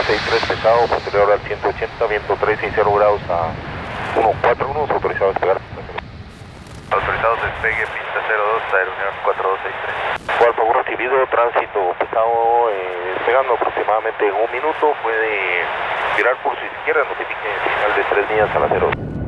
4263 pesado, posterior al 180, viento 360 grados a 141, autorizado a despegar. Autorizado despegue, pista 02, aerounión 4263. Por favor recibido, tránsito pesado despegando aproximadamente en un minuto, puede girar por su izquierda, notifique señal de 3 millas a la 0.